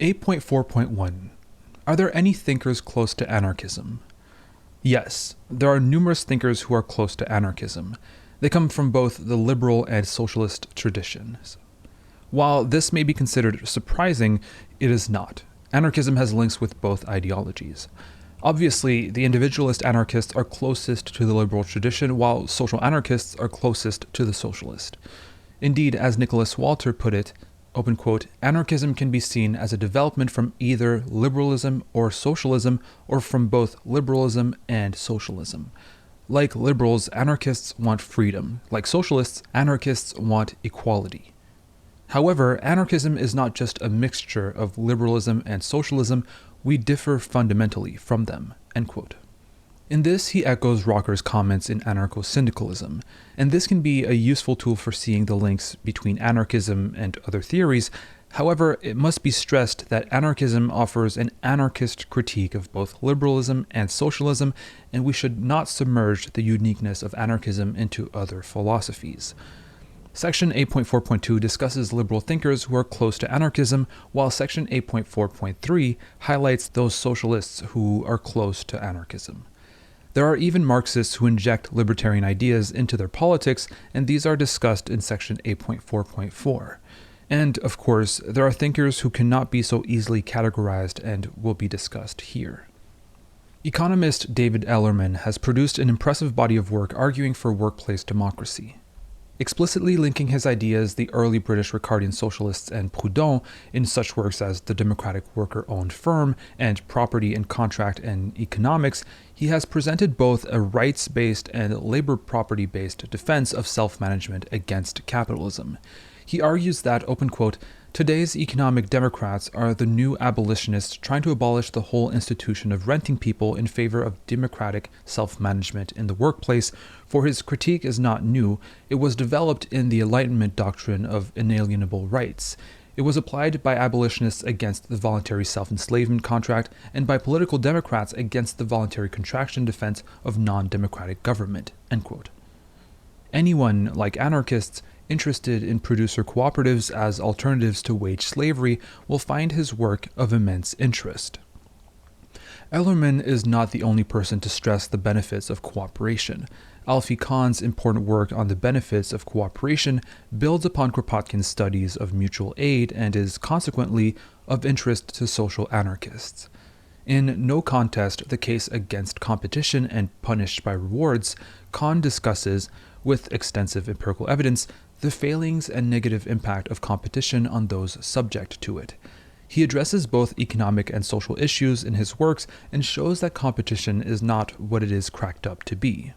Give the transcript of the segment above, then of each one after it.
A.4.1. Are there any thinkers close to anarchism? Yes, there are numerous thinkers who are close to anarchism. They come from both the liberal and socialist traditions. While this may be considered surprising, it is not. Anarchism has links with both ideologies. Obviously, the individualist anarchists are closest to the liberal tradition, while social anarchists are closest to the socialist. Indeed, as Nicholas Walter put it, open quote, anarchism can be seen as a development from either liberalism or socialism, or from both liberalism and socialism. Like liberals, anarchists want freedom. Like socialists, anarchists want equality. However, anarchism is not just a mixture of liberalism and socialism, we differ fundamentally from them, end quote. In this, he echoes Rocker's comments in anarcho-syndicalism, and this can be a useful tool for seeing the links between anarchism and other theories. However, it must be stressed that anarchism offers an anarchist critique of both liberalism and socialism, and we should not submerge the uniqueness of anarchism into other philosophies. Section 8.4.2 discusses liberal thinkers who are close to anarchism, while Section 8.4.3 highlights those socialists who are close to anarchism. There are even Marxists who inject libertarian ideas into their politics, and these are discussed in Section 8.4.4. And, of course, there are thinkers who cannot be so easily categorized and will be discussed here. Economist David Ellerman has produced an impressive body of work arguing for workplace democracy. Explicitly linking his ideas, the early British Ricardian socialists and Proudhon, in such works as The Democratic Worker-Owned Firm and Property and Contract and Economics, he has presented both a rights-based and labor property-based defense of self-management against capitalism. He argues that, open quote, today's economic democrats are the new abolitionists trying to abolish the whole institution of renting people in favor of democratic self-management in the workplace, for his critique is not new. It was developed in the Enlightenment doctrine of inalienable rights. It was applied by abolitionists against the voluntary self-enslavement contract and by political democrats against the voluntary contraction defense of non-democratic government, end quote. Anyone, like anarchists, interested in producer cooperatives as alternatives to wage slavery will find his work of immense interest. Ellerman is not the only person to stress the benefits of cooperation. Alfie Kahn's important work on the benefits of cooperation builds upon Kropotkin's studies of mutual aid and is consequently of interest to social anarchists. In No Contest, the Case Against Competition and Punished by Rewards, Kahn discusses, with extensive empirical evidence, the failings and negative impact of competition on those subject to it. He addresses both economic and social issues in his works and shows that competition is not what it is cracked up to be.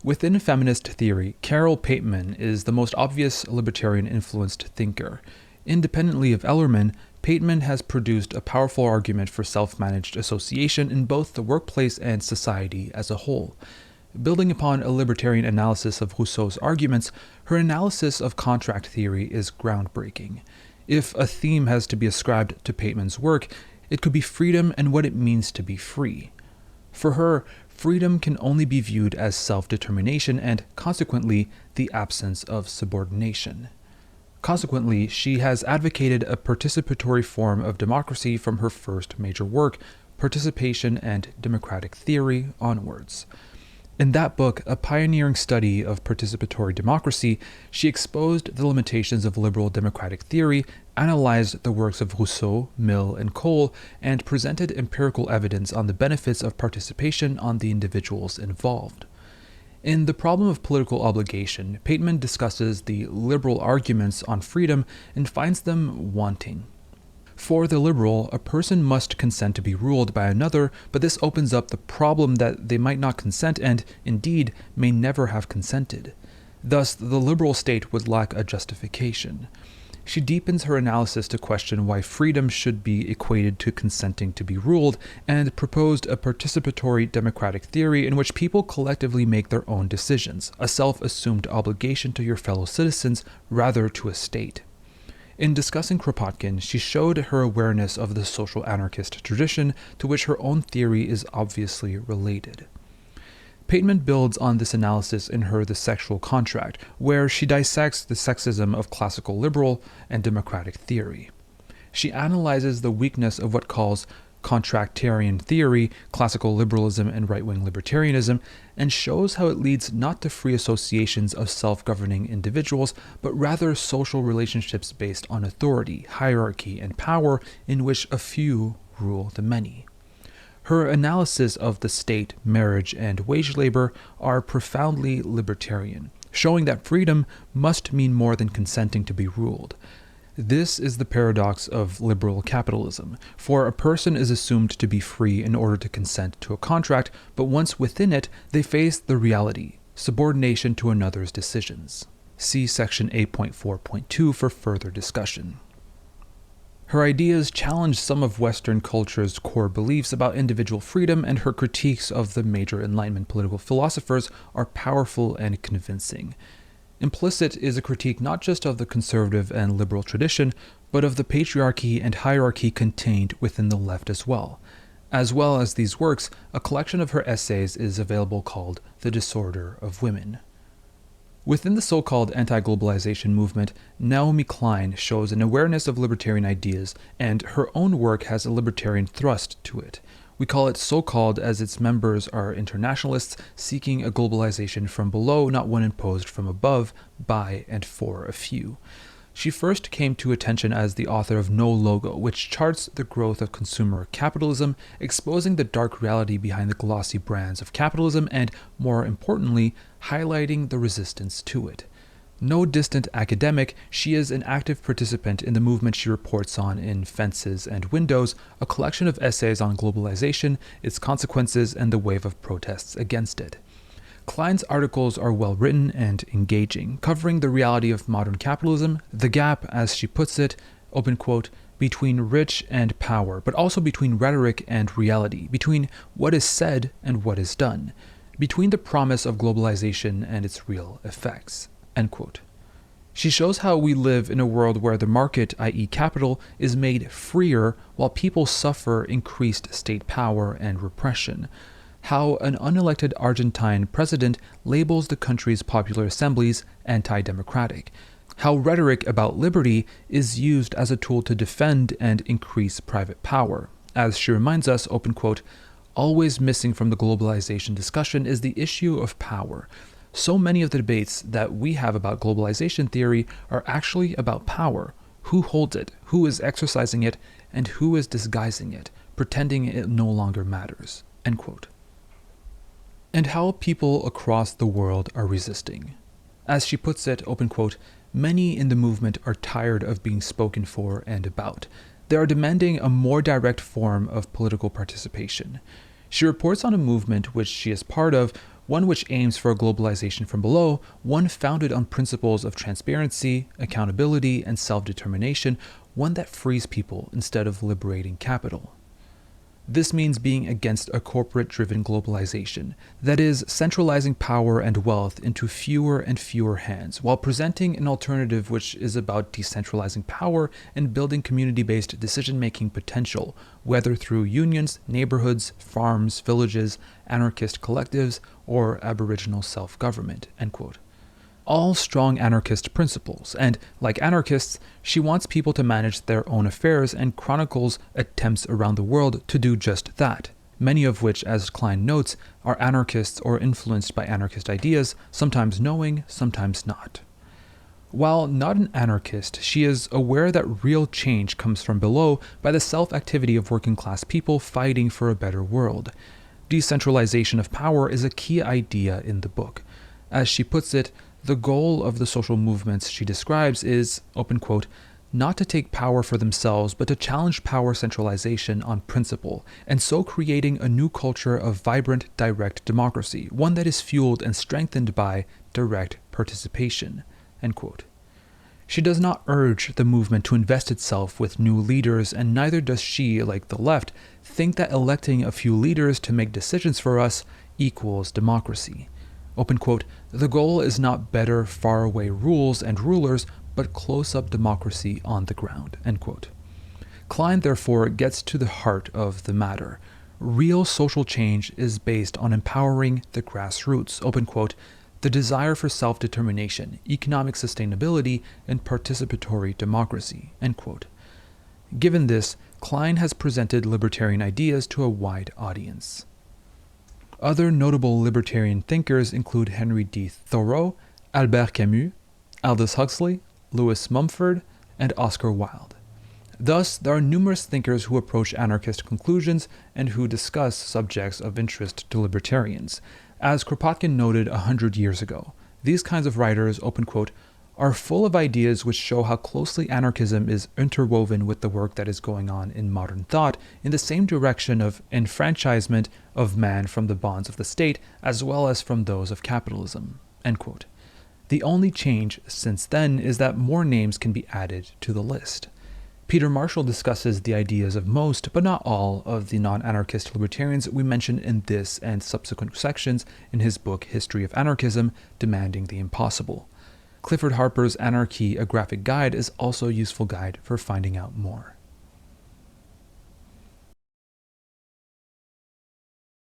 Within feminist theory, Carol Pateman is the most obvious libertarian-influenced thinker. Independently of Ellerman, Pateman has produced a powerful argument for self-managed association in both the workplace and society as a whole. Building upon a libertarian analysis of Rousseau's arguments, her analysis of contract theory is groundbreaking. If a theme has to be ascribed to Pateman's work, it could be freedom and what it means to be free. For her, freedom can only be viewed as self-determination and, consequently, the absence of subordination. Consequently, she has advocated a participatory form of democracy from her first major work, Participation and Democratic Theory, onwards. In that book, a pioneering study of participatory democracy, she exposed the limitations of liberal democratic theory, analyzed the works of Rousseau, Mill, and Cole, and presented empirical evidence on the benefits of participation on the individuals involved. In The Problem of Political Obligation, Pateman discusses the liberal arguments on freedom and finds them wanting. For the liberal, a person must consent to be ruled by another, but this opens up the problem that they might not consent and, indeed, may never have consented. Thus, the liberal state would lack a justification. She deepens her analysis to question why freedom should be equated to consenting to be ruled, and proposed a participatory democratic theory in which people collectively make their own decisions, a self-assumed obligation to your fellow citizens rather to a state. In discussing Kropotkin, she showed her awareness of the social anarchist tradition to which her own theory is obviously related. Pateman builds on this analysis in her The Sexual Contract, where she dissects the sexism of classical liberal and democratic theory. She analyzes the weakness of what calls contractarian theory, classical liberalism, and right-wing libertarianism, and shows how it leads not to free associations of self-governing individuals, but rather social relationships based on authority, hierarchy, and power in which a few rule the many. Her analysis of the state, marriage, and wage labor are profoundly libertarian, showing that freedom must mean more than consenting to be ruled. This is the paradox of liberal capitalism, for a person is assumed to be free in order to consent to a contract, but once within it, they face the reality, subordination to another's decisions. See section 8.4.2 for further discussion. Her ideas challenge some of Western culture's core beliefs about individual freedom, and her critiques of the major Enlightenment political philosophers are powerful and convincing. Implicit is a critique not just of the conservative and liberal tradition, but of the patriarchy and hierarchy contained within the left as well. As well as these works, a collection of her essays is available called The Disorder of Women. Within the so-called anti-globalization movement, Naomi Klein shows an awareness of libertarian ideas, and her own work has a libertarian thrust to it. We call it so-called as its members are internationalists seeking a globalization from below, not one imposed from above, by and for a few. She first came to attention as the author of No Logo, which charts the growth of consumer capitalism, exposing the dark reality behind the glossy brands of capitalism and, more importantly, highlighting the resistance to it. No distant academic, she is an active participant in the movement she reports on in Fences and Windows, a collection of essays on globalization, its consequences, and the wave of protests against it. Klein's articles are well written and engaging, covering the reality of modern capitalism, the gap, as she puts it, open quote, between rich and power, but also between rhetoric and reality, between what is said and what is done, between the promise of globalization and its real effects. End quote. She shows how we live in a world where the market, i.e. capital, is made freer while people suffer increased state power and repression. How an unelected Argentine president labels the country's popular assemblies anti-democratic. How rhetoric about liberty is used as a tool to defend and increase private power. As she reminds us, open quote, always missing from the globalization discussion is the issue of power. So many of the debates that we have about globalization theory are actually about power. Who holds it, who is exercising it, and who is disguising it, pretending it no longer matters. End quote. And how people across the world are resisting. As she puts it, open quote, many in the movement are tired of being spoken for and about. They are demanding a more direct form of political participation. She reports on a movement which she is part of, one which aims for a globalization from below, one founded on principles of transparency, accountability, and self-determination, one that frees people instead of liberating capital. This means being against a corporate-driven globalization, that is, centralizing power and wealth into fewer and fewer hands, while presenting an alternative which is about decentralizing power and building community-based decision-making potential, whether through unions, neighborhoods, farms, villages, anarchist collectives, or aboriginal self-government, end quote. All strong anarchist principles, and, like anarchists, she wants people to manage their own affairs and chronicles attempts around the world to do just that, many of which, as Klein notes, are anarchists or influenced by anarchist ideas, sometimes knowing, sometimes not. While not an anarchist, she is aware that real change comes from below by the self-activity of working-class people fighting for a better world. Decentralization of power is a key idea in the book. As she puts it, the goal of the social movements she describes is, open quote, not to take power for themselves, but to challenge power centralization on principle, and so creating a new culture of vibrant, direct democracy, one that is fueled and strengthened by direct participation, end quote. She does not urge the movement to invest itself with new leaders, and neither does she, like the left, think that electing a few leaders to make decisions for us equals democracy. Open quote, the goal is not better faraway rules and rulers, but close-up democracy on the ground, end quote. Klein, therefore, gets to the heart of the matter. Real social change is based on empowering the grassroots, open quote, the desire for self-determination, economic sustainability, and participatory democracy, end quote. Given this, Klein has presented libertarian ideas to a wide audience. Other notable libertarian thinkers include Henry D. Thoreau, Albert Camus, Aldous Huxley, Lewis Mumford, and Oscar Wilde. Thus, there are numerous thinkers who approach anarchist conclusions and who discuss subjects of interest to libertarians. As Kropotkin noted 100 years ago, these kinds of writers, open quote, are full of ideas which show how closely anarchism is interwoven with the work that is going on in modern thought in the same direction of enfranchisement of man from the bonds of the state as well as from those of capitalism, end quote. The only change since then is that more names can be added to the list. Peter Marshall discusses the ideas of most, but not all, of the non-anarchist libertarians we mentioned in this and subsequent sections in his book History of Anarchism, Demanding the Impossible. Clifford Harper's Anarchy, A Graphic Guide is also a useful guide for finding out more.